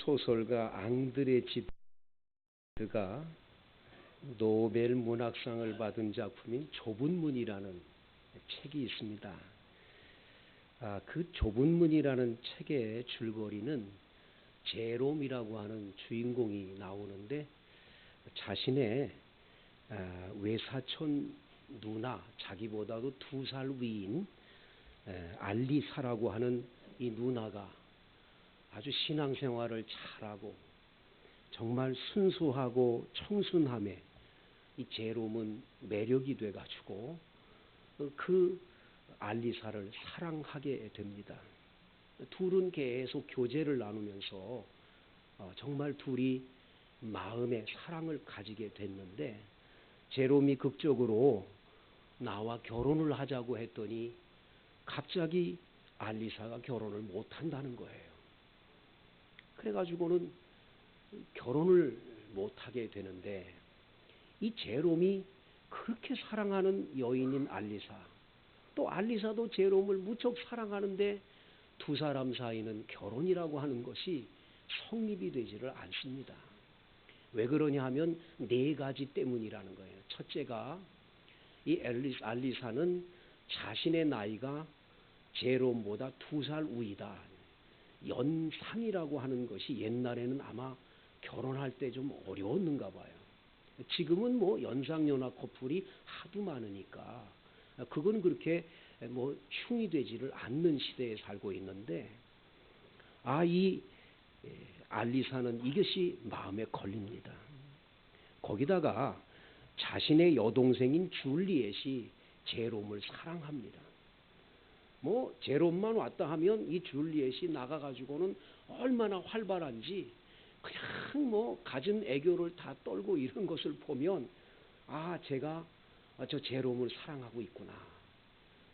소설가 앙드레 지드가 노벨 문학상을 받은 작품인 좁은 문이라는 책이 있습니다. 그 좁은 문이라는 책의 줄거리는 제롬이라고 하는 주인공이 나오는데 자신의 외사촌 누나, 자기보다도 2살 위인 알리사라고 하는 이 누나가 아주 신앙생활을 잘하고 정말 순수하고 청순함에 이 제롬은 매력이 돼가지고 그 알리사를 사랑하게 됩니다. 둘은 계속 교제를 나누면서 정말 둘이 마음의 사랑을 가지게 됐는데 제롬이 극적으로 나와 결혼을 하자고 했더니 갑자기 알리사가 결혼을 못한다는 거예요. 그래가지고는 결혼을 못하게 되는데 이 제롬이 그렇게 사랑하는 여인인 알리사, 또 알리사도 제롬을 무척 사랑하는데 두 사람 사이는 결혼이라고 하는 것이 성립이 되지를 않습니다. 왜 그러냐 하면 4가지 때문이라는 거예요. 첫째가 이 알리사는 자신의 나이가 제롬보다 2살 위다. 연상이라고 하는 것이 옛날에는 아마 결혼할 때 좀 어려웠는가 봐요. 지금은 뭐 연상연하 커플이 하도 많으니까 그건 그렇게 뭐 흉이 되지를 않는 시대에 살고 있는데 이 알리사는 이것이 마음에 걸립니다. 거기다가 자신의 여동생인 줄리엣이 제롬을 사랑합니다. 뭐 제롬만 왔다 하면 이 줄리엣이 나가가지고는 얼마나 활발한지 그냥 뭐 가진 애교를 다 떨고 이런 것을 보면 제가 저 제롬을 사랑하고 있구나.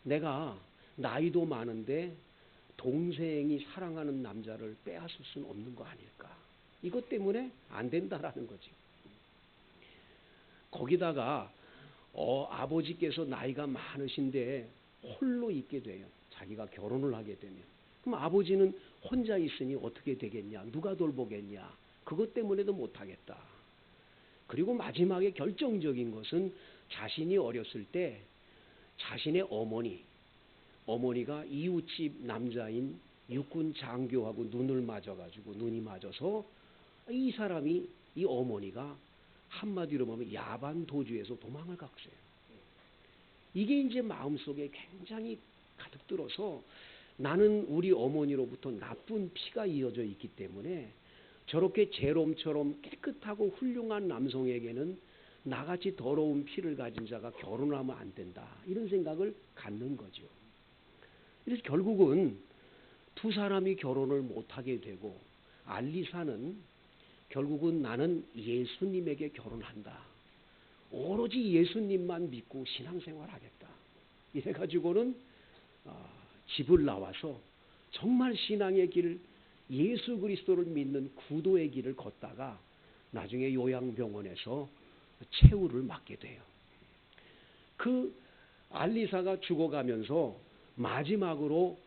내가 나이도 많은데 동생이 사랑하는 남자를 빼앗을 수는 없는 거 아닐까. 이것 때문에 안 된다라는 거지. 거기다가 아버지께서 나이가 많으신데 홀로 있게 돼요. 자기가 결혼을 하게 되면. 그럼 아버지는 혼자 있으니 어떻게 되겠냐. 누가 돌보겠냐. 그것 때문에도 못하겠다. 그리고 마지막에 결정적인 것은 자신이 어렸을 때 자신의 어머니가 이웃집 남자인 육군 장교하고 눈이 맞아서 이 어머니가 한마디로 보면 야반 도주해서 도망을 갔어요. 이게 이제 마음속에 굉장히 가득 들어서 나는 우리 어머니로부터 나쁜 피가 이어져 있기 때문에 저렇게 제롬처럼 깨끗하고 훌륭한 남성에게는 나같이 더러운 피를 가진 자가 결혼을 하면 안 된다. 이런 생각을 갖는 거죠. 그래서 결국은 두 사람이 결혼을 못하게 되고 알리사는 결국은 나는 예수님에게 결혼한다. 오로지 예수님만 믿고 신앙생활 하겠다. 이래가지고는 집을 나와서 정말 신앙의 길, 예수 그리스도를 믿는 구도의 길을 걷다가 나중에 요양병원에서 최후를 맞게 돼요. 그 알리사가 죽어가면서 마지막으로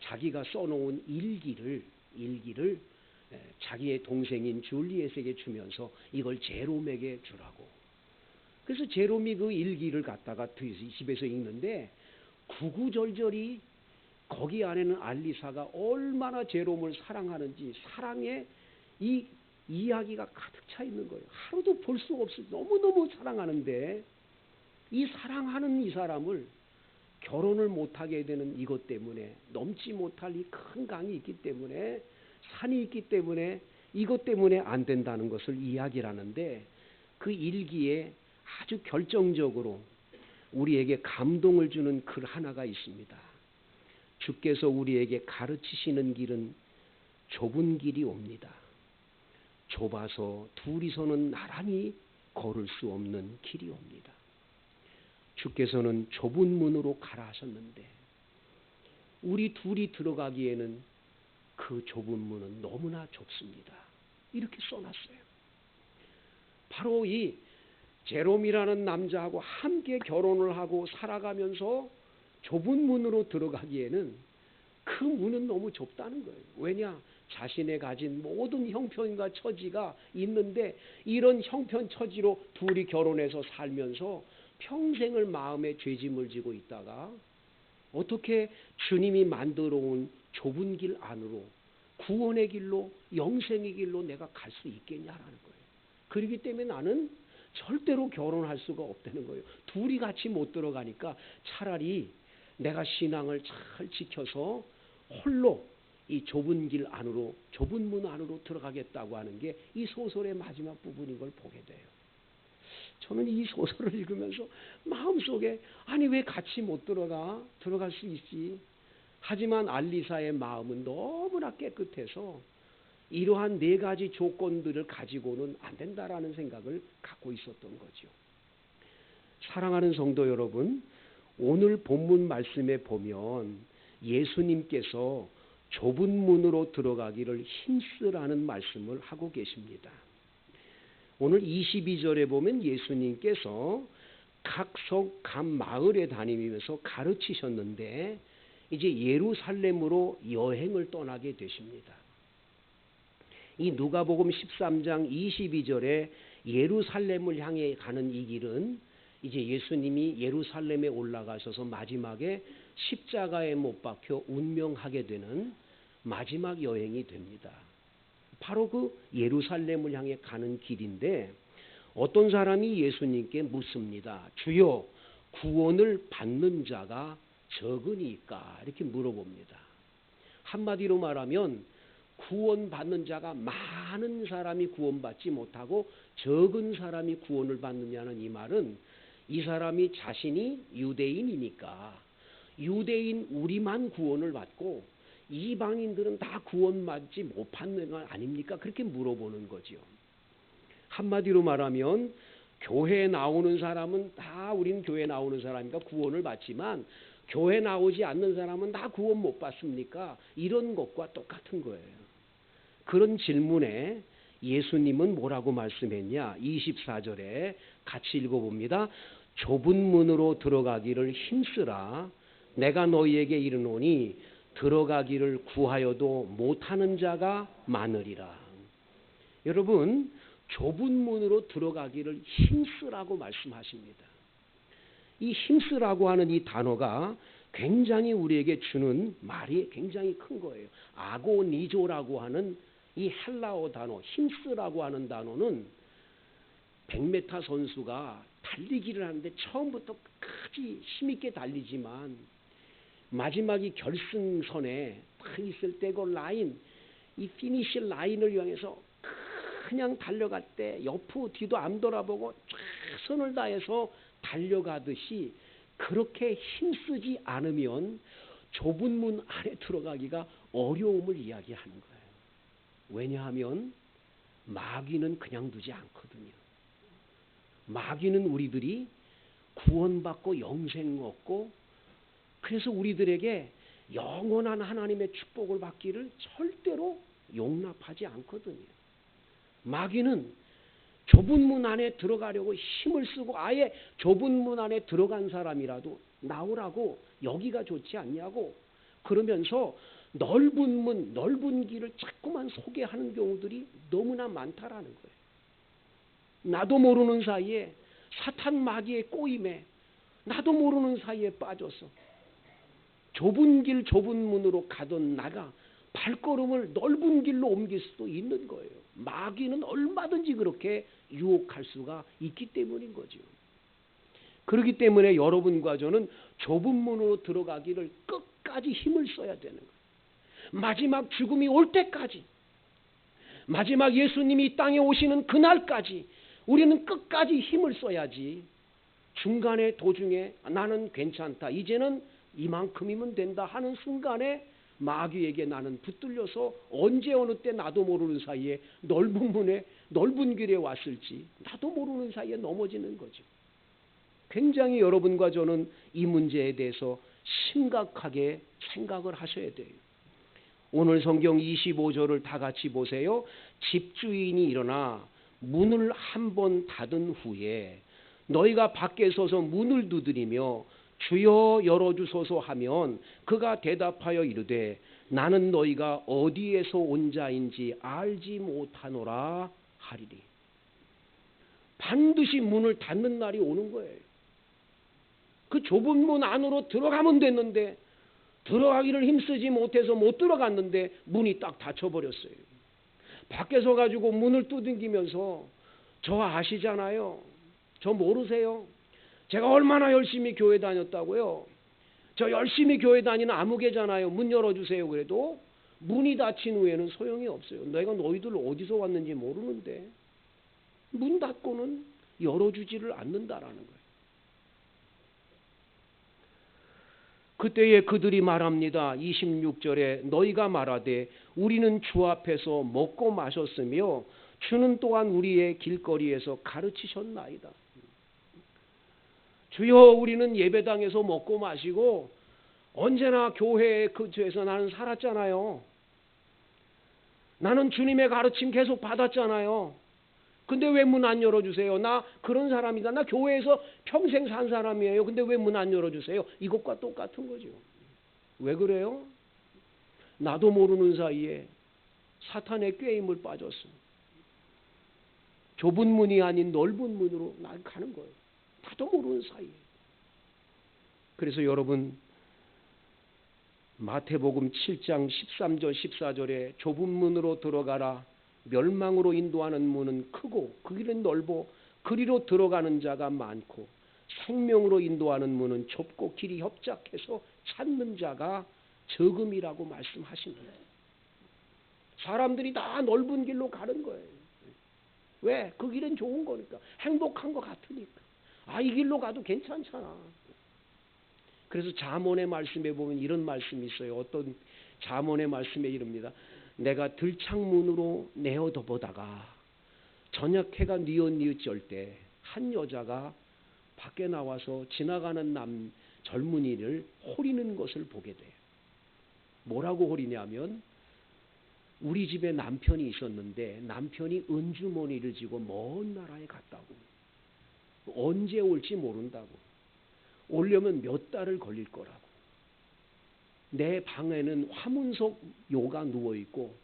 자기가 써놓은 일기를 자기의 동생인 줄리엣에게 주면서 이걸 제롬에게 주라고. 그래서 제롬이 그 일기를 갖다가 집에서 읽는데 구구절절이 거기 안에는 알리사가 얼마나 제롬을 사랑하는지 사랑의 이 이야기가 가득 차 있는 거예요. 하루도 볼 수가 없어요. 너무너무 사랑하는데 이 사랑하는 이 사람을 결혼을 못하게 되는 이것 때문에 넘지 못할 이 큰 강이 있기 때문에 산이 있기 때문에 이것 때문에 안 된다는 것을 이야기를 하는데 그 일기에 아주 결정적으로 우리에게 감동을 주는 글 하나가 있습니다. 주께서 우리에게 가르치시는 길은 좁은 길이 옵니다. 좁아서 둘이서는 나란히 걸을 수 없는 길이 옵니다. 주께서는 좁은 문으로 가라 하셨는데 우리 둘이 들어가기에는 그 좁은 문은 너무나 좁습니다. 이렇게 써놨어요. 바로 이 제롬이라는 남자하고 함께 결혼을 하고 살아가면서 좁은 문으로 들어가기에는 그 문은 너무 좁다는 거예요. 왜냐? 자신의 가진 모든 형편과 처지가 있는데 이런 형편 처지로 둘이 결혼해서 살면서 평생을 마음에 죄짐을 지고 있다가 어떻게 주님이 만들어 온 좁은 길 안으로 구원의 길로 영생의 길로 내가 갈 수 있겠냐라는 거예요. 그렇기 때문에 나는 절대로 결혼할 수가 없다는 거예요. 둘이 같이 못 들어가니까 차라리 내가 신앙을 잘 지켜서 홀로 이 좁은 길 안으로 좁은 문 안으로 들어가겠다고 하는 게 이 소설의 마지막 부분인 걸 보게 돼요. 저는 이 소설을 읽으면서 마음속에 아니 왜 같이 못 들어갈 수 있지. 하지만 알리사의 마음은 너무나 깨끗해서 이러한 네 가지 조건들을 가지고는 안 된다라는 생각을 갖고 있었던 거죠. 사랑하는 성도 여러분, 오늘 본문 말씀에 보면 예수님께서 좁은 문으로 들어가기를 힘쓰라는 말씀을 하고 계십니다. 오늘 22절에 보면 예수님께서 각속 각 마을에 다니면서 가르치셨는데 이제 예루살렘으로 여행을 떠나게 되십니다. 이 누가복음 13장 22절에 예루살렘을 향해 가는 이 길은 이제 예수님이 예루살렘에 올라가셔서 마지막에 십자가에 못 박혀 운명하게 되는 마지막 여행이 됩니다. 바로 그 예루살렘을 향해 가는 길인데 어떤 사람이 예수님께 묻습니다. 주여, 구원을 받는 자가 적으니까? 이렇게 물어봅니다. 한마디로 말하면 구원받는 자가 많은 사람이 구원받지 못하고 적은 사람이 구원을 받느냐는 이 말은 이 사람이 자신이 유대인이니까 유대인 우리만 구원을 받고 이방인들은 다 구원받지 못 받는 건 아닙니까? 그렇게 물어보는 거죠. 한마디로 말하면 교회에 나오는 사람은 다 우리는 교회에 나오는 사람이니까 구원을 받지만 교회 나오지 않는 사람은 다 구원 못 받습니까? 이런 것과 똑같은 거예요. 그런 질문에 예수님은 뭐라고 말씀했냐? 24절에 같이 읽어봅니다. 좁은 문으로 들어가기를 힘쓰라. 내가 너희에게 이르노니 들어가기를 구하여도 못하는 자가 많으리라. 여러분, 좁은 문으로 들어가기를 힘쓰라고 말씀하십니다. 이 힘쓰라고 하는 이 단어가 굉장히 우리에게 주는 말이 굉장히 큰 거예요. 아고니조라고 하는 이 헬라어 단어, 힘쓰라고 하는 단어는 100m 선수가 달리기를 하는데 처음부터 끝까지 힘있게 달리지만 마지막이 결승선에 딱 있을 때 그 라인, 이 피니시 라인을 향해서 그냥 달려갈 때 옆으로 뒤도 안 돌아보고 최선을 다해서 달려가듯이 그렇게 힘쓰지 않으면 좁은 문 안에 들어가기가 어려움을 이야기하는 거예요. 왜냐하면 마귀는 그냥 두지 않거든요. 마귀는 우리들이 구원받고 영생 얻고 그래서 우리들에게 영원한 하나님의 축복을 받기를 절대로 용납하지 않거든요. 마귀는 좁은 문 안에 들어가려고 힘을 쓰고 아예 좁은 문 안에 들어간 사람이라도 나오라고 여기가 좋지 않냐고 그러면서 넓은 문, 넓은 길을 자꾸만 소개하는 경우들이 너무나 많다라는 거예요. 나도 모르는 사이에 사탄 마귀의 꼬임에 나도 모르는 사이에 빠져서 좁은 길, 좁은 문으로 가던 나가 발걸음을 넓은 길로 옮길 수도 있는 거예요. 마귀는 얼마든지 그렇게 유혹할 수가 있기 때문인 거죠. 그렇기 때문에 여러분과 저는 좁은 문으로 들어가기를 끝까지 힘을 써야 되는 거예요. 마지막 죽음이 올 때까지, 마지막 예수님이 이 땅에 오시는 그날까지 우리는 끝까지 힘을 써야지 중간에 도중에 나는 괜찮다, 이제는 이만큼이면 된다 하는 순간에 마귀에게 나는 붙들려서 언제 어느 때 나도 모르는 사이에 넓은 문에 넓은 길에 왔을지 나도 모르는 사이에 넘어지는 거죠. 굉장히 여러분과 저는 이 문제에 대해서 심각하게 생각을 하셔야 돼요. 오늘 성경 25절을 다 같이 보세요. 집주인이 일어나 문을 한 번 닫은 후에 너희가 밖에 서서 문을 두드리며 주여 열어주소서 하면 그가 대답하여 이르되 나는 너희가 어디에서 온 자인지 알지 못하노라 하리니. 반드시 문을 닫는 날이 오는 거예요. 그 좁은 문 안으로 들어가면 됐는데 들어가기를 힘쓰지 못해서 못 들어갔는데 문이 딱 닫혀버렸어요. 밖에서 가지고 문을 두들기면서 저 아시잖아요. 저 모르세요? 제가 얼마나 열심히 교회 다녔다고요. 저 열심히 교회 다니는 아무개잖아요. 문 열어주세요. 그래도 문이 닫힌 후에는 소용이 없어요. 내가 너희들 어디서 왔는지 모르는데 문 닫고는 열어주지를 않는다라는 거예요. 그때에 그들이 말합니다. 26절에 너희가 말하되 우리는 주 앞에서 먹고 마셨으며 주는 또한 우리의 길거리에서 가르치셨나이다. 주여, 우리는 예배당에서 먹고 마시고 언제나 교회 근처에서 나는 살았잖아요. 나는 주님의 가르침 계속 받았잖아요. 근데 왜 문 안 열어주세요? 나 그런 사람이다. 나 교회에서 평생 산 사람이에요. 근데 왜 문 안 열어주세요? 이것과 똑같은 거죠. 왜 그래요? 나도 모르는 사이에 사탄의 꾀임을 빠졌어. 좁은 문이 아닌 넓은 문으로 난 가는 거예요. 나도 모르는 사이에. 그래서 여러분, 마태복음 7장 13절 14절에 좁은 문으로 들어가라. 멸망으로 인도하는 문은 크고 그 길은 넓어 그리로 들어가는 자가 많고 생명으로 인도하는 문은 좁고 길이 협착해서 찾는 자가 적음이라고 말씀하십니다. 사람들이 다 넓은 길로 가는 거예요. 왜? 그 길은 좋은 거니까. 행복한 것 같으니까. 이 길로 가도 괜찮잖아. 그래서 잠언의 말씀에 보면 이런 말씀이 있어요. 어떤 잠언의 말씀에 이릅니다. 내가 들창문으로 내어보다가 저녁 해가 뉘엿뉘엿질 때 한 여자가 밖에 나와서 지나가는 젊은이를 호리는 것을 보게 돼요. 뭐라고 호리냐면 우리 집에 남편이 있었는데 남편이 은주머니를 지고 먼 나라에 갔다고. 언제 올지 모른다고. 오려면 몇 달을 걸릴 거라고. 내 방에는 화문석 요가 누워있고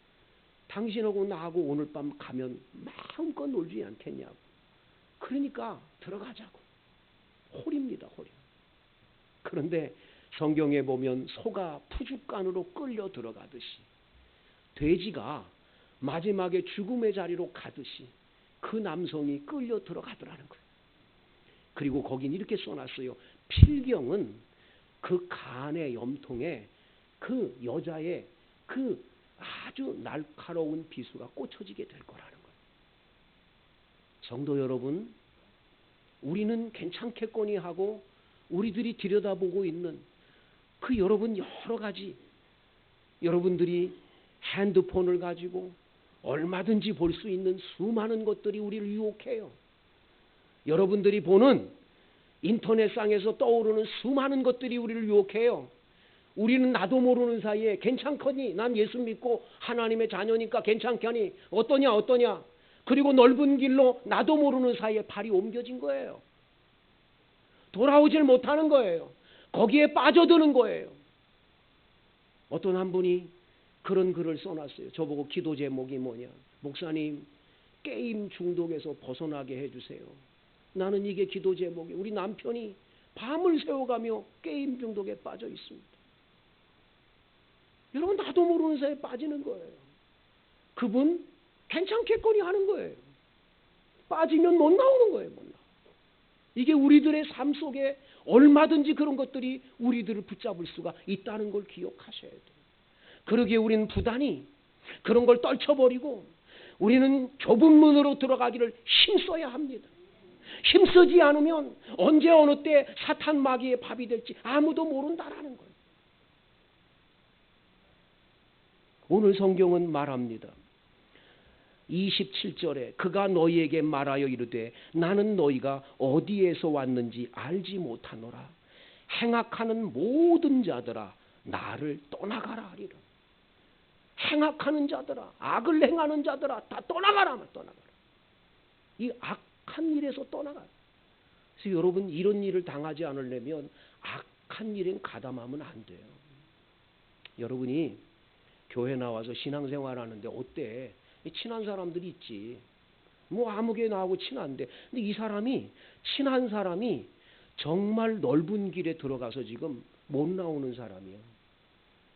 당신하고 나하고 오늘 밤 가면 마음껏 놀지 않겠냐고. 그러니까 들어가자고. 홀입니다. 홀이. 그런데 성경에 보면 소가 푸죽간으로 끌려 들어가듯이 돼지가 마지막에 죽음의 자리로 가듯이 그 남성이 끌려 들어가더라는 거예요. 그리고 거긴 이렇게 써놨어요. 필경은 그 간의 염통에 그 여자의 그 아주 날카로운 비수가 꽂혀지게 될 거라는 거예요. 성도 여러분, 우리는 괜찮겠거니 하고 우리들이 들여다보고 있는 그 여러분 여러 가지, 여러분들이 핸드폰을 가지고 얼마든지 볼 수 있는 수많은 것들이 우리를 유혹해요. 여러분들이 보는 인터넷상에서 떠오르는 수많은 것들이 우리를 유혹해요. 우리는 나도 모르는 사이에 괜찮거니, 난 예수 믿고 하나님의 자녀니까 괜찮거니, 어떠냐. 그리고 넓은 길로 나도 모르는 사이에 발이 옮겨진 거예요. 돌아오질 못하는 거예요. 거기에 빠져드는 거예요. 어떤 한 분이 그런 글을 써놨어요. 저보고 기도 제목이 뭐냐. 목사님, 게임 중독에서 벗어나게 해주세요. 나는 이게 기도 제목이에요. 우리 남편이 밤을 새워가며 게임 중독에 빠져 있습니다. 여러분, 나도 모르는 사이에 빠지는 거예요. 그분 괜찮겠거니 하는 거예요. 빠지면 못 나오는 거예요. 못 나와. 이게 우리들의 삶 속에 얼마든지 그런 것들이 우리들을 붙잡을 수가 있다는 걸 기억하셔야 돼요. 그러기에 우리는 부단히 그런 걸 떨쳐버리고 우리는 좁은 문으로 들어가기를 힘써야 합니다. 힘쓰지 않으면 언제 어느 때 사탄 마귀의 밥이 될지 아무도 모른다라는 거예요. 오늘 성경은 말합니다. 27절에 그가 너희에게 말하여 이르되 나는 너희가 어디에서 왔는지 알지 못하노라. 행악하는 모든 자들아 나를 떠나가라 하리라. 행악하는 자들아, 악을 행하는 자들아 다 떠나가라. 이 악한 일에서 떠나가라. 그래서 여러분, 이런 일을 당하지 않으려면 악한 일엔 가담하면 안 돼요. 여러분이 교회 나와서 신앙생활 하는데 어때? 친한 사람들이 있지. 뭐 아무개 나하고 친한데. 근데 이 사람이, 친한 사람이 정말 넓은 길에 들어가서 지금 못 나오는 사람이야.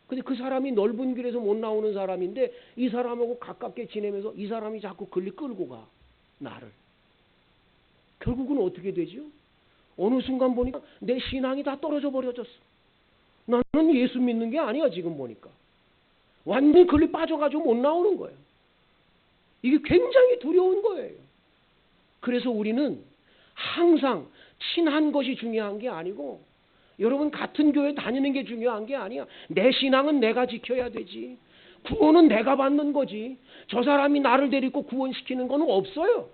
근데 그 사람이 넓은 길에서 못 나오는 사람인데 이 사람하고 가깝게 지내면서 이 사람이 자꾸 끌고 가. 나를. 결국은 어떻게 되죠? 어느 순간 보니까 내 신앙이 다 떨어져 버려졌어. 나는 예수 믿는 게 아니야 지금 보니까. 완전히 걸리 빠져가지고 못 나오는 거예요. 이게 굉장히 두려운 거예요. 그래서 우리는 항상 친한 것이 중요한 게 아니고 여러분 같은 교회 다니는 게 중요한 게 아니야. 내 신앙은 내가 지켜야 되지. 구원은 내가 받는 거지. 저 사람이 나를 데리고 구원시키는 건 없어요.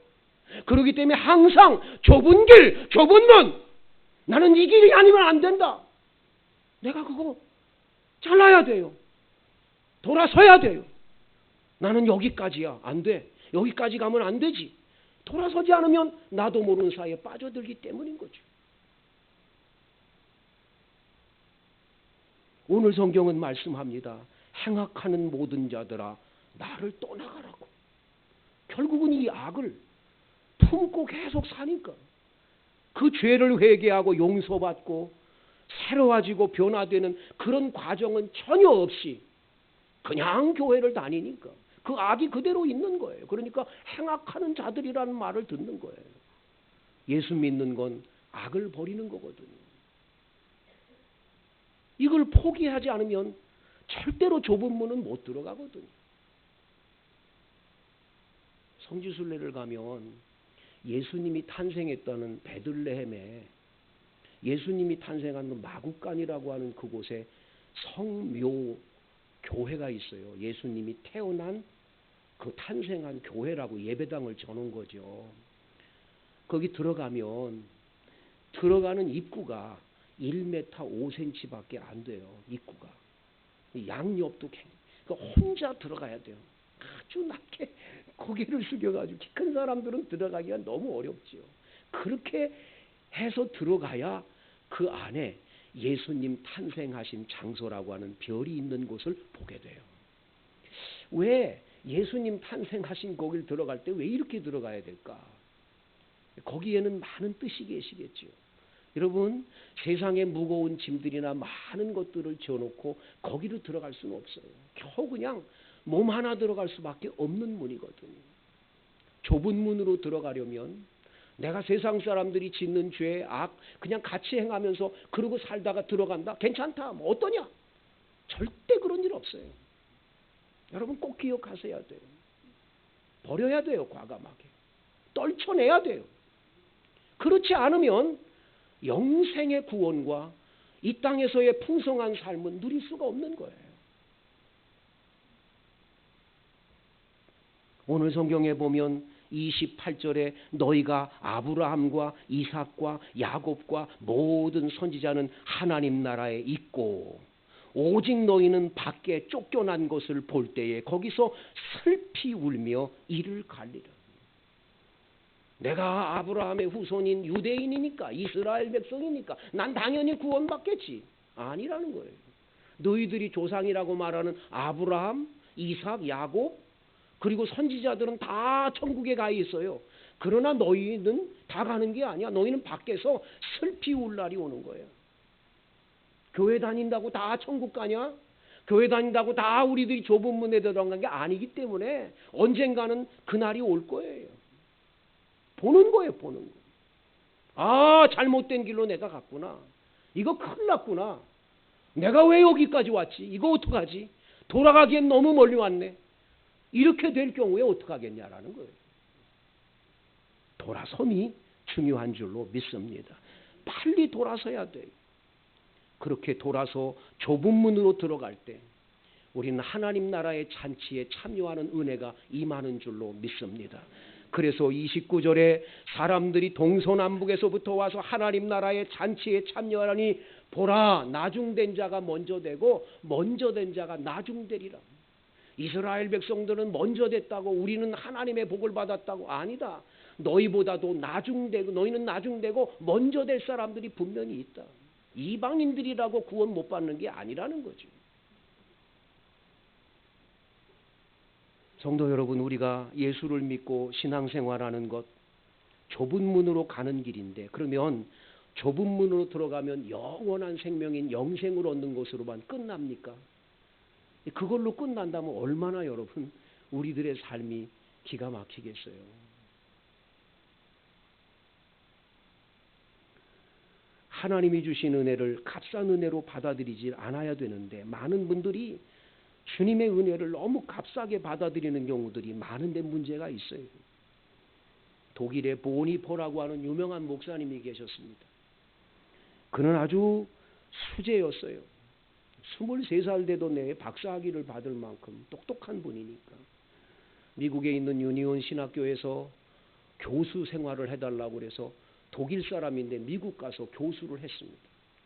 그렇기 때문에 항상 좁은 길, 좁은 문. 나는 이 길이 아니면 안 된다. 내가 그거 잘라야 돼요. 돌아서야 돼요. 나는 여기까지야. 안 돼. 여기까지 가면 안 되지. 돌아서지 않으면 나도 모르는 사이에 빠져들기 때문인 거죠. 오늘 성경은 말씀합니다. 행악하는 모든 자들아 나를 떠나가라고. 결국은 이 악을 품고 계속 사니까 그 죄를 회개하고 용서받고 새로워지고 변화되는 그런 과정은 전혀 없이 그냥 교회를 다니니까 그 악이 그대로 있는 거예요. 그러니까 행악하는 자들이라는 말을 듣는 거예요. 예수 믿는 건 악을 버리는 거거든요. 이걸 포기하지 않으면 절대로 좁은 문은 못 들어가거든요. 성지순례를 가면 예수님이 탄생했다는 베들레헴에 예수님이 탄생한 그 마구간이라고 하는 그곳에 성묘 교회가 있어요. 예수님이 태어난 그 탄생한 교회라고 예배당을 저는 거죠. 거기 들어가면 들어가는 입구가 1m 5cm밖에 안 돼요. 입구가. 양옆도 그러니까 혼자 들어가야 돼요. 아주 낮게 고개를 숙여가지고 키 큰 사람들은 들어가기가 너무 어렵지요. 그렇게 해서 들어가야 그 안에 예수님 탄생하신 장소라고 하는 별이 있는 곳을 보게 돼요. 왜 예수님 탄생하신 거길 들어갈 때 왜 이렇게 들어가야 될까? 거기에는 많은 뜻이 계시겠죠. 여러분 세상에 무거운 짐들이나 많은 것들을 지어놓고 거기로 들어갈 수는 없어요. 겨우 그냥 몸 하나 들어갈 수밖에 없는 문이거든요. 좁은 문으로 들어가려면 내가 세상 사람들이 짓는 죄, 악 그냥 같이 행하면서 그러고 살다가 들어간다? 괜찮다. 뭐 어떠냐? 절대 그런 일 없어요. 여러분 꼭 기억하셔야 돼요. 버려야 돼요. 과감하게. 떨쳐내야 돼요. 그렇지 않으면 영생의 구원과 이 땅에서의 풍성한 삶은 누릴 수가 없는 거예요. 오늘 성경에 보면 28절에 너희가 아브라함과 이삭과 야곱과 모든 선지자는 하나님 나라에 있고 오직 너희는 밖에 쫓겨난 것을 볼 때에 거기서 슬피 울며 이를 갈리라. 내가 아브라함의 후손인 유대인이니까 이스라엘 백성이니까 난 당연히 구원받겠지. 아니라는 거예요. 너희들이 조상이라고 말하는 아브라함, 이삭, 야곱 그리고 선지자들은 다 천국에 가 있어요. 그러나 너희는 다 가는 게 아니야. 너희는 밖에서 슬피 울 날이 오는 거예요. 교회 다닌다고 다 천국 가냐? 교회 다닌다고 다 우리들이 좁은 문에 들어간 게 아니기 때문에 언젠가는 그날이 올 거예요. 보는 거예요. 보는 거. 아, 잘못된 길로 내가 갔구나. 이거 큰일 났구나. 내가 왜 여기까지 왔지? 이거 어떡하지? 돌아가기엔 너무 멀리 왔네. 이렇게 될 경우에 어떡하겠냐라는 거예요. 돌아섬이 중요한 줄로 믿습니다. 빨리 돌아서야 돼요. 그렇게 돌아서 좁은 문으로 들어갈 때 우리는 하나님 나라의 잔치에 참여하는 은혜가 임하는 줄로 믿습니다. 그래서 29절에 사람들이 동서남북에서부터 와서 하나님 나라의 잔치에 참여하니 보라 나중된 자가 먼저 되고 먼저 된 자가 나중되리라. 이스라엘 백성들은 먼저 됐다고 우리는 하나님의 복을 받았다고 아니다. 너희보다도 나중되고 너희는 나중되고 먼저 될 사람들이 분명히 있다. 이방인들이라고 구원 못 받는 게 아니라는 거죠. 성도 여러분, 우리가 예수를 믿고 신앙생활하는 것 좁은 문으로 가는 길인데, 그러면 좁은 문으로 들어가면 영원한 생명인 영생을 얻는 것으로만 끝납니까? 그걸로 끝난다면 얼마나 여러분 우리들의 삶이 기가 막히겠어요. 하나님이 주신 은혜를 값싼 은혜로 받아들이지 않아야 되는데, 많은 분들이 주님의 은혜를 너무 값싸게 받아들이는 경우들이 많은데 문제가 있어요. 독일의 보니포라고 하는 유명한 목사님이 계셨습니다. 그는 아주 수재였어요. 23살 되도 내에 박사학위를 받을 만큼 똑똑한 분이니까 미국에 있는 유니온 신학교에서 교수 생활을 해달라고 해서 독일 사람인데 미국 가서 교수를 했습니다.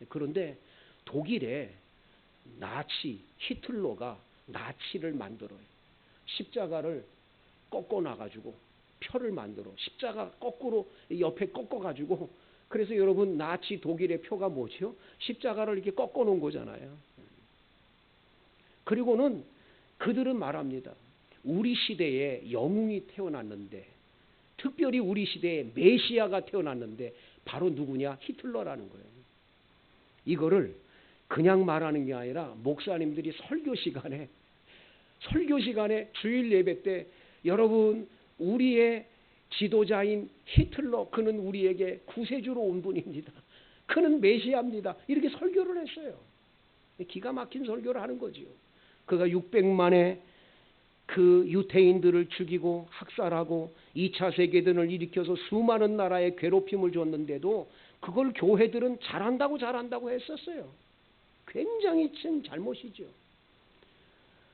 그런데 독일에 히틀러가 나치를 만들어요. 십자가를 꺾어놔가지고 표를 만들어. 십자가 거꾸로 옆에 꺾어가지고, 그래서 여러분 나치 독일의 표가 뭐죠? 십자가를 이렇게 꺾어놓은 거잖아요. 그리고는 그들은 말합니다. 우리 시대에 영웅이 태어났는데, 특별히 우리 시대에 메시아가 태어났는데 바로 누구냐? 히틀러라는 거예요. 이거를 그냥 말하는 게 아니라 목사님들이 설교 시간에 주일 예배 때, 여러분 우리의 지도자인 히틀러, 그는 우리에게 구세주로 온 분입니다. 그는 메시아입니다. 이렇게 설교를 했어요. 기가 막힌 설교를 하는 거지요. 그가 600만의 그 유태인들을 죽이고 학살하고 2차 세계대전을 일으켜서 수많은 나라에 괴롭힘을 줬는데도 그걸 교회들은 잘한다고 했었어요. 굉장히 큰 잘못이죠.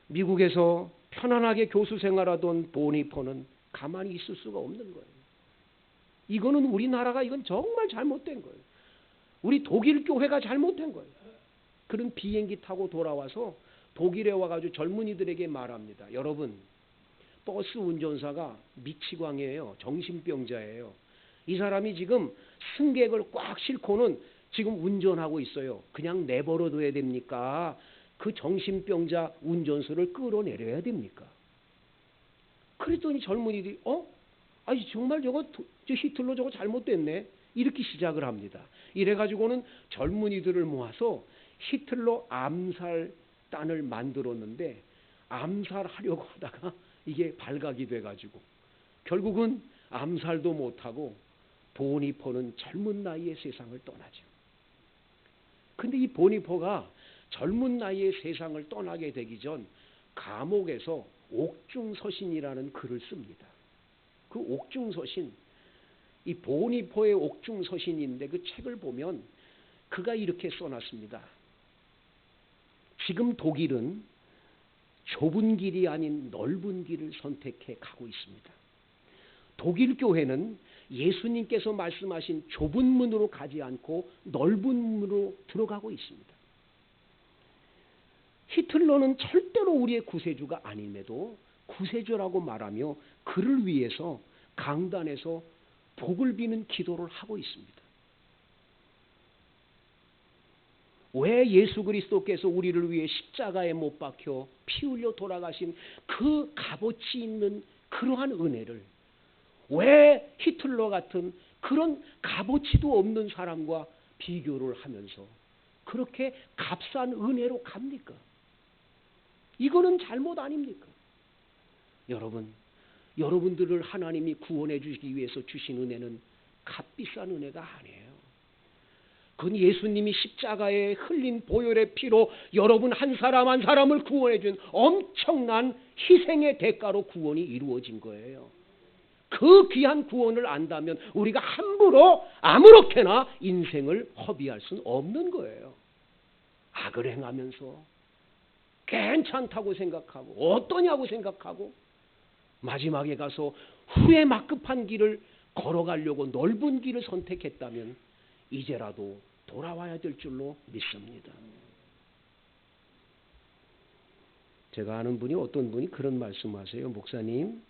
미국에서 편안하게 교수 생활하던 보니포는 가만히 있을 수가 없는 거예요. 이거는 우리나라가 이건 정말 잘못된 거예요. 우리 독일 교회가 잘못된 거예요. 그런 비행기 타고 돌아와서 독일에 와가지고 젊은이들에게 말합니다. 여러분, 버스 운전사가 미치광이에요. 정신병자예요. 이 사람이 지금 승객을 꽉 싣고는 지금 운전하고 있어요. 그냥 내버려둬야 됩니까? 그 정신병자 운전수를 끌어내려야 됩니까? 그랬더니 젊은이들이 아니 정말 저 히틀러 저거 잘못됐네. 이렇게 시작을 합니다. 이래가지고는 젊은이들을 모아서 히틀러 암살단을 만들었는데, 암살하려고 하다가 이게 발각이 돼가지고 결국은 암살도 못하고 보니포는 젊은 나이에 세상을 떠나죠. 근데 이 보니포가 젊은 나이에 세상을 떠나게 되기 전 감옥에서 옥중서신이라는 글을 씁니다. 그 옥중서신, 이 보니포의 옥중서신인데 그 책을 보면 그가 이렇게 써놨습니다. 지금 독일은 좁은 길이 아닌 넓은 길을 선택해 가고 있습니다. 독일 교회는 예수님께서 말씀하신 좁은 문으로 가지 않고 넓은 문으로 들어가고 있습니다. 히틀러는 절대로 우리의 구세주가 아님에도 구세주라고 말하며 그를 위해서 강단에서 복을 비는 기도를 하고 있습니다. 왜 예수 그리스도께서 우리를 위해 십자가에 못 박혀 피 흘려 돌아가신 그 값어치 있는 그러한 은혜를 왜 히틀러 같은 그런 값어치도 없는 사람과 비교를 하면서 그렇게 값싼 은혜로 갑니까? 이거는 잘못 아닙니까? 여러분들을 하나님이 구원해 주시기 위해서 주신 은혜는 값비싼 은혜가 아니에요. 그건 예수님이 십자가에 흘린 보혈의 피로 여러분 한 사람 한 사람을 구원해 준 엄청난 희생의 대가로 구원이 이루어진 거예요. 그 귀한 구원을 안다면 우리가 함부로 아무렇게나 인생을 허비할 수는 없는 거예요. 악을 행하면서 괜찮다고 생각하고 어떠냐고 생각하고 마지막에 가서 후회 막급한 길을 걸어가려고 넓은 길을 선택했다면 이제라도 돌아와야 될 줄로 믿습니다. 제가 아는 분이 어떤 분이 그런 말씀하세요. 목사님,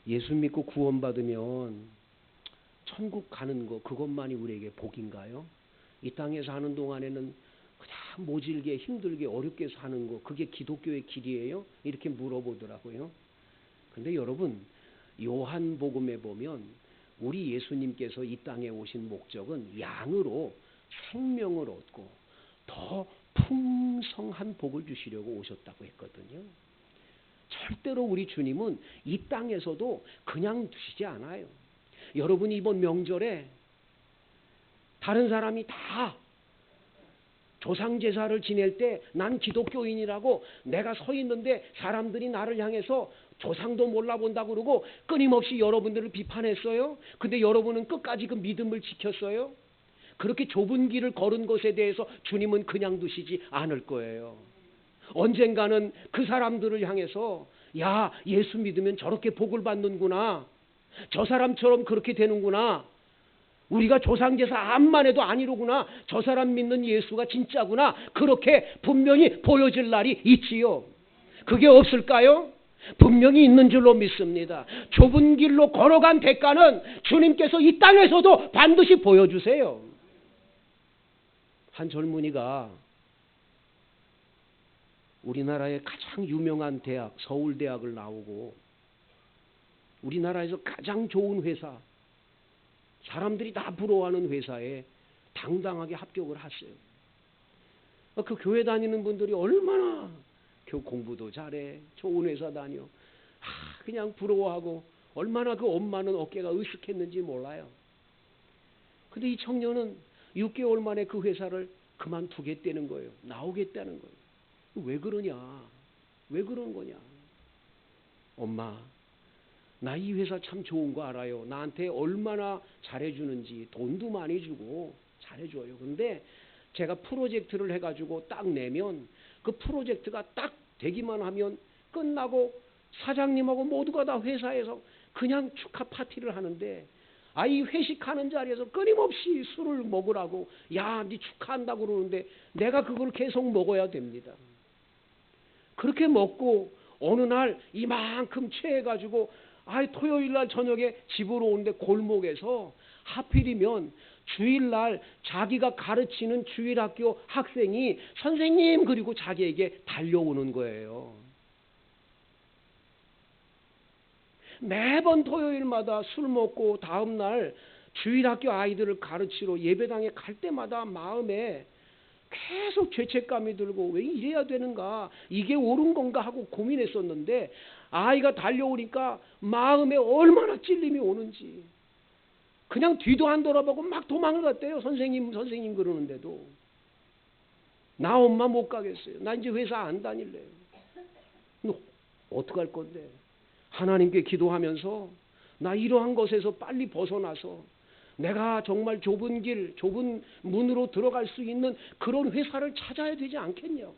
예수 믿고 구원받으면 천국 가는 거 그것만이 우리에게 복인가요? 이 땅에 사는 동안에는 그냥 모질게 힘들게 어렵게 사는 거 그게 기독교의 길이에요? 이렇게 물어보더라고요. 근데 여러분, 요한복음에 보면 우리 예수님께서 이 땅에 오신 목적은 양으로 생명을 얻고 더 풍성한 복을 주시려고 오셨다고 했거든요. 절대로 우리 주님은 이 땅에서도 그냥 두시지 않아요. 여러분이 이번 명절에 다른 사람이 다 조상 제사를 지낼 때 난 기독교인이라고 내가 서 있는데 사람들이 나를 향해서 조상도 몰라본다고 그러고 끊임없이 여러분들을 비판했어요. 근데 여러분은 끝까지 그 믿음을 지켰어요. 그렇게 좁은 길을 걸은 것에 대해서 주님은 그냥 두시지 않을 거예요. 언젠가는 그 사람들을 향해서 야, 예수 믿으면 저렇게 복을 받는구나. 저 사람처럼 그렇게 되는구나. 우리가 조상제사 암만 해도 아니로구나. 저 사람 믿는 예수가 진짜구나. 그렇게 분명히 보여질 날이 있지요. 그게 없을까요? 분명히 있는 줄로 믿습니다. 좁은 길로 걸어간 대가는 주님께서 이 땅에서도 반드시 보여주세요. 한 젊은이가 우리나라의 가장 유명한 대학, 서울대학을 나오고 우리나라에서 가장 좋은 회사, 사람들이 다 부러워하는 회사에 당당하게 합격을 했어요. 그 교회 다니는 분들이 얼마나 공부도 잘해, 좋은 회사 다녀, 그냥 부러워하고 얼마나 그 엄마는 어깨가 으쓱했는지 몰라요. 근데 이 청년은 6개월 만에 그 회사를 그만두겠다는 거예요. 나오겠다는 거예요. 왜 그러냐? 왜 그런 거냐? 엄마, 나 이 회사 참 좋은 거 알아요. 나한테 얼마나 잘해주는지 돈도 많이 주고 잘해줘요. 근데 제가 프로젝트를 해가지고 딱 내면 그 프로젝트가 딱 되기만 하면 끝나고 사장님하고 모두가 다 회사에서 그냥 축하 파티를 하는데 이 회식하는 자리에서 끊임없이 술을 먹으라고 야, 네 축하한다고 그러는데 내가 그걸 계속 먹어야 됩니다. 그렇게 먹고 어느 날 이만큼 취해가지고 토요일날 저녁에 집으로 오는데 골목에서 하필이면 주일날 자기가 가르치는 주일학교 학생이 선생님 그리고 자기에게 달려오는 거예요. 매번 토요일마다 술 먹고 다음날 주일학교 아이들을 가르치러 예배당에 갈 때마다 마음에 계속 죄책감이 들고 왜 이래야 되는가, 이게 옳은 건가 하고 고민했었는데 아이가 달려오니까 마음에 얼마나 찔림이 오는지 그냥 뒤도 안 돌아보고 막 도망을 갔대요. 선생님 그러는데도. 나 엄마 못 가겠어요. 나 이제 회사 안 다닐래요. 너 어떡할 건데? 하나님께 기도하면서 나 이러한 것에서 빨리 벗어나서 내가 정말 좁은 길, 좁은 문으로 들어갈 수 있는 그런 회사를 찾아야 되지 않겠냐고.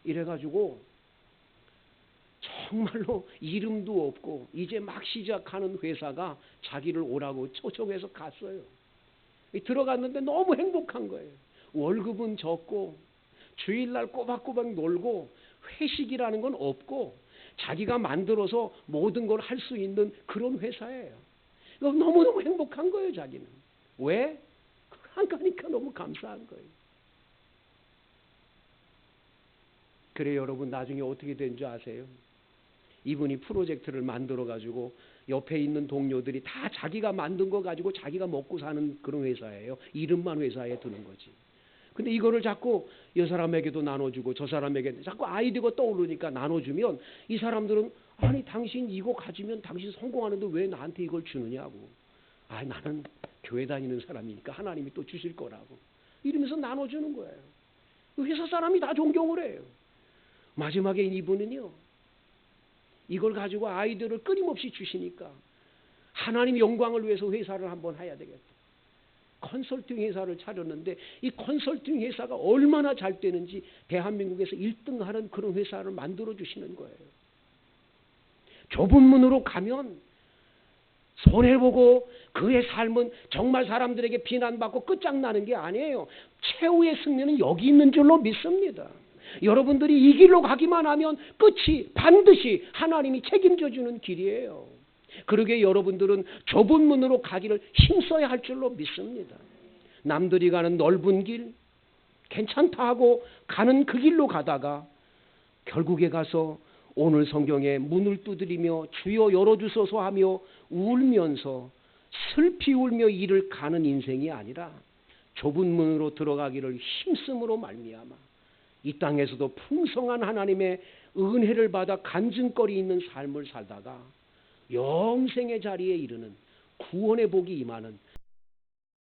이래가지고 정말로 이름도 없고 이제 막 시작하는 회사가 자기를 오라고 초청해서 갔어요. 들어갔는데 너무 행복한 거예요. 월급은 적고 주일날 꼬박꼬박 놀고 회식이라는 건 없고 자기가 만들어서 모든 걸 할 수 있는 그런 회사예요. 너무너무 행복한 거예요, 자기는. 왜? 안 가니까 너무 감사한 거예요. 그래 여러분, 나중에 어떻게 된 줄 아세요? 이분이 프로젝트를 만들어가지고 옆에 있는 동료들이 다 자기가 만든 거 가지고 자기가 먹고 사는 그런 회사예요. 이름만 회사에 두는 거지. 근데 이거를 자꾸 이 사람에게도 나눠주고 저 사람에게 자꾸 아이디어가 떠오르니까 나눠주면 이 사람들은 아니 당신 이거 가지면 당신 성공하는데 왜 나한테 이걸 주느냐고. 나는 교회 다니는 사람이니까 하나님이 또 주실 거라고. 이러면서 나눠주는 거예요. 회사 사람이 다 존경을 해요. 마지막에 이분은요. 이걸 가지고 아이들을 끊임없이 주시니까 하나님 영광을 위해서 회사를 한번 해야 되겠다. 컨설팅 회사를 차렸는데 이 컨설팅 회사가 얼마나 잘 되는지 대한민국에서 1등하는 그런 회사를 만들어 주시는 거예요. 좁은 문으로 가면 손해보고 그의 삶은 정말 사람들에게 비난받고 끝장나는 게 아니에요. 최후의 승리는 여기 있는 줄로 믿습니다. 여러분들이 이 길로 가기만 하면 끝이 반드시 하나님이 책임져 주는 길이에요. 그러기에 여러분들은 좁은 문으로 가기를 힘써야 할 줄로 믿습니다. 남들이 가는 넓은 길 괜찮다 하고 가는 그 길로 가다가 결국에 가서 오늘 성경에 문을 두드리며 주여 열어주소서 하며 울면서 슬피 울며 이를 가는 인생이 아니라 좁은 문으로 들어가기를 힘쓰므로 말미암아 이 땅에서도 풍성한 하나님의 은혜를 받아 간증거리 있는 삶을 살다가 영생의 자리에 이르는 구원의 복이 임하는